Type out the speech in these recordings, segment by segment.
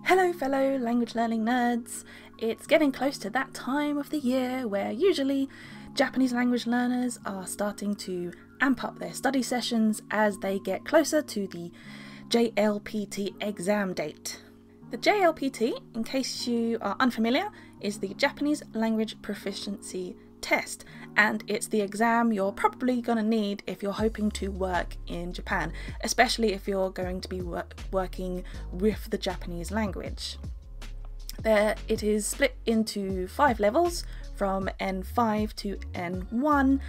Hello fellow language learning nerds! It's getting close to that time of the year where usually Japanese language learners are starting to amp up their study sessions as they get closer to the JLPT exam date. The JLPT, in case you are unfamiliar, is the Japanese Language Proficiency Test, and it's the exam you're probably going to need if you're hoping to work in Japan, especially if you're going to be working with the Japanese language. It is split into 5 levels from N5 to N1,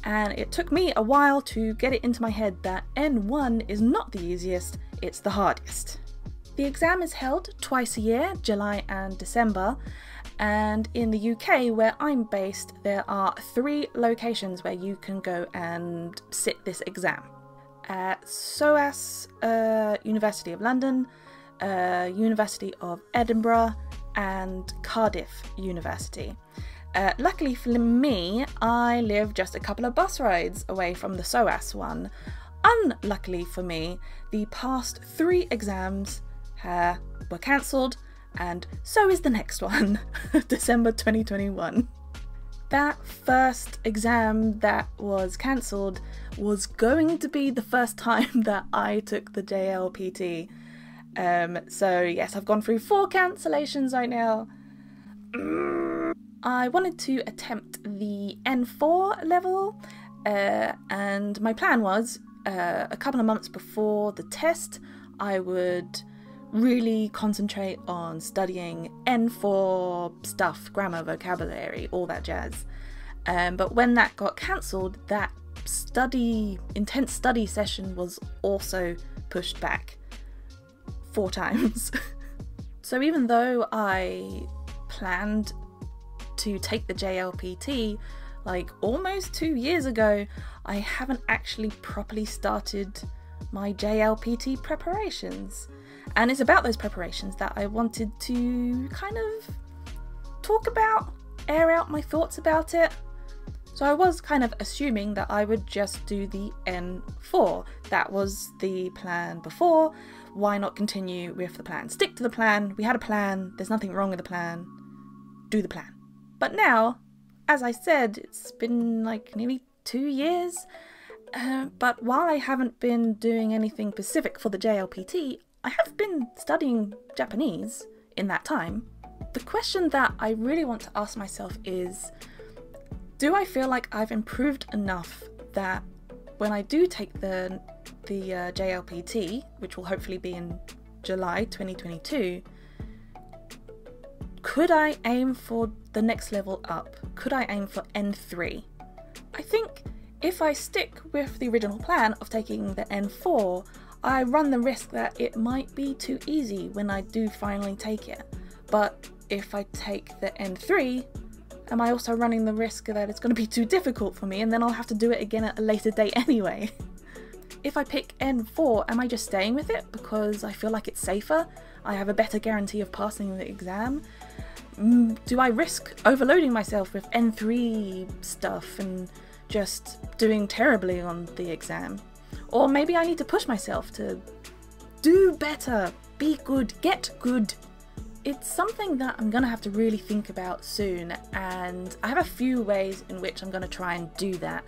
and it took me a while to get it into my head that N1 is not the easiest, it's the hardest. The exam is held twice a year, July and December, and in the UK where I'm based there are 3 locations where you can go and sit this exam. At SOAS, University of London, University of Edinburgh and Cardiff University. Luckily for me, I live just a couple of bus rides away from the SOAS one. Unluckily for me, the past 3 exams were cancelled, and so is the next one, December 2021. That first exam that was cancelled was going to be the first time that I took the JLPT. So yes, I've gone through 4 cancellations right now. I wanted to attempt the N4 level, and my plan was a couple of months before the test I would really concentrate on studying N4 stuff, grammar, vocabulary, all that jazz. But when that got cancelled, that intense study session was also pushed back 4 times. So even though I planned to take the JLPT like almost 2 years ago, I haven't actually properly started my JLPT preparations. And it's about those preparations that I wanted to kind of talk about, air out my thoughts about it. So I was kind of assuming that I would just do the N4. That was the plan before. Why not continue with the plan? Stick to the plan. We had a plan. There's nothing wrong with the plan. Do the plan. But now, as I said, it's been like nearly 2 years. But while I haven't been doing anything specific for the JLPT, I have been studying Japanese in that time. The question that I really want to ask myself is, do I feel like I've improved enough that when I do take the JLPT, which will hopefully be in July 2022, could I aim for the next level up? Could I aim for N3? I think if I stick with the original plan of taking the N4, I run the risk that it might be too easy when I do finally take it. But if I take the N3, am I also running the risk that it's going to be too difficult for me and then I'll have to do it again at a later date anyway? If I pick N4, am I just staying with it because I feel like it's safer? I have a better guarantee of passing the exam? Do I risk overloading myself with N3 stuff and just doing terribly on the exam? Or maybe I need to push myself to do better, be good, get good. It's something that I'm going to have to really think about soon, and I have a few ways in which I'm going to try and do that.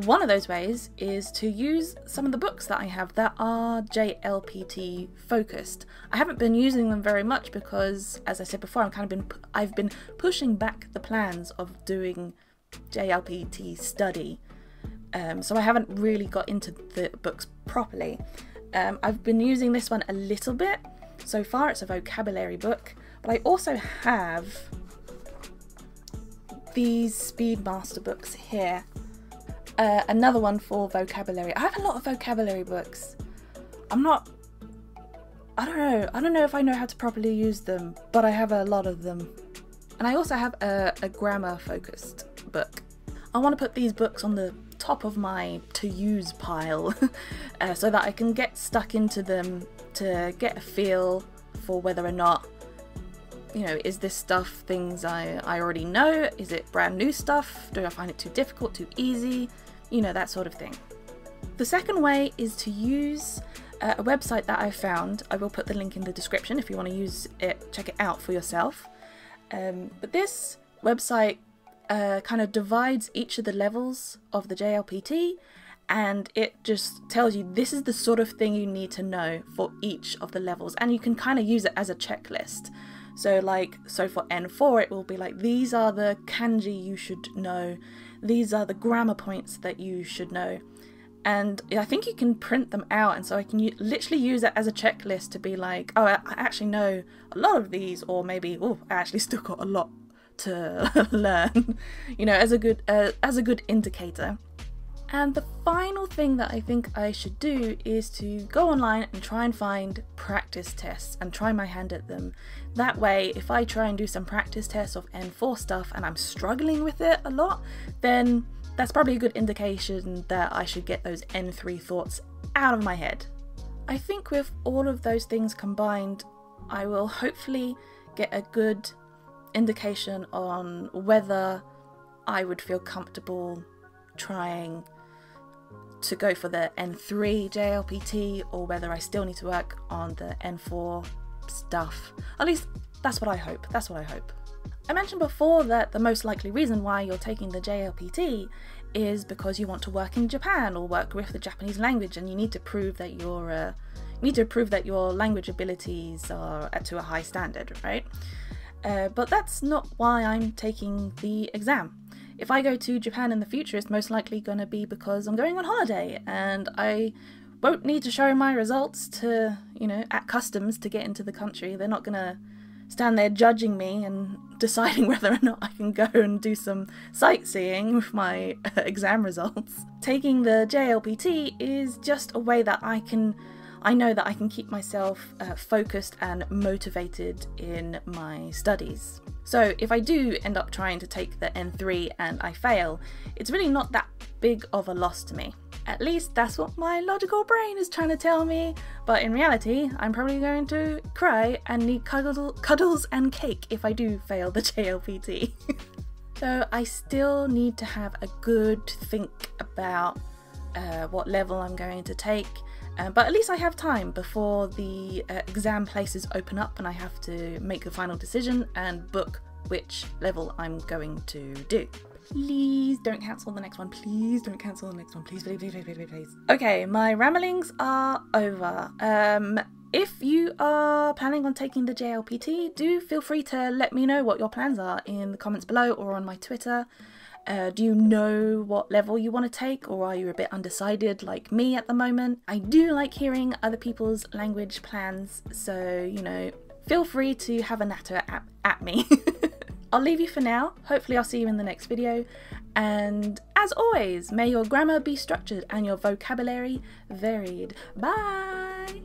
One of those ways is to use some of the books that I have that are JLPT focused. I haven't been using them very much because, as I said before, I've been pushing back the plans of doing JLPT study. So I haven't really got into the books properly. I've been using this one a little bit. So far it's a vocabulary book, but I also have these Speedmaster books here. Another one for vocabulary. I have a lot of vocabulary books. I don't know if I know how to properly use them, but I have a lot of them. And I also have a grammar focused book. I want to put these books on the top of my to-use pile so that I can get stuck into them to get a feel for whether or not, you know, is this stuff things I already know? Is it brand new stuff? Do I find it too difficult, too easy? You know, that sort of thing. The second way is to use a website that I found. I will put the link in the description if you want to use it, check it out for yourself. But this website kind of divides each of the levels of the JLPT, and it just tells you this is the sort of thing you need to know for each of the levels, and you can kind of use it as a checklist. So for N4 it will be like, these are the kanji you should know, these are the grammar points that you should know. And I think you can print them out, and so I can literally use it as a checklist to be like, oh, I actually know a lot of these, or maybe, oh, I actually still got a lot to learn, you know, as a good indicator. And the final thing that I think I should do is to go online and try and find practice tests and try my hand at them. That way, if I try and do some practice tests of N4 stuff and I'm struggling with it a lot, then that's probably a good indication that I should get those N3 thoughts out of my head. I think with all of those things combined, I will hopefully get a good indication on whether I would feel comfortable trying to go for the N3 JLPT, or whether I still need to work on the N4 stuff. At least that's what I hope. That's what I hope. I mentioned before that the most likely reason why you're taking the JLPT is because you want to work in Japan or work with the Japanese language, and you need to prove that your language abilities are to a high standard, right? But that's not why I'm taking the exam. If I go to Japan in the future, it's most likely going to be because I'm going on holiday and I won't need to show my results to, you know, at customs to get into the country. They're not going to stand there judging me and deciding whether or not I can go and do some sightseeing with my exam results. Taking the JLPT is just a way that I know that I can keep myself focused and motivated in my studies. So if I do end up trying to take the N3 and I fail, it's really not that big of a loss to me. At least that's what my logical brain is trying to tell me, but in reality I'm probably going to cry and need cuddles and cake if I do fail the JLPT. So I still need to have a good think about what level I'm going to take. But at least I have time before the exam places open up and I have to make a final decision and book which level I'm going to do. Please don't cancel the next one. Please don't cancel the next one. Please, please, please, please, please, please. Okay, my ramblings are over. If you are planning on taking the JLPT, do feel free to let me know what your plans are in the comments below or on my Twitter. Do you know what level you want to take, or are you a bit undecided like me at the moment? I do like hearing other people's language plans, so, you know, feel free to have a natter at me. I'll leave you for now. Hopefully I'll see you in the next video. And as always, may your grammar be structured and your vocabulary varied. Bye!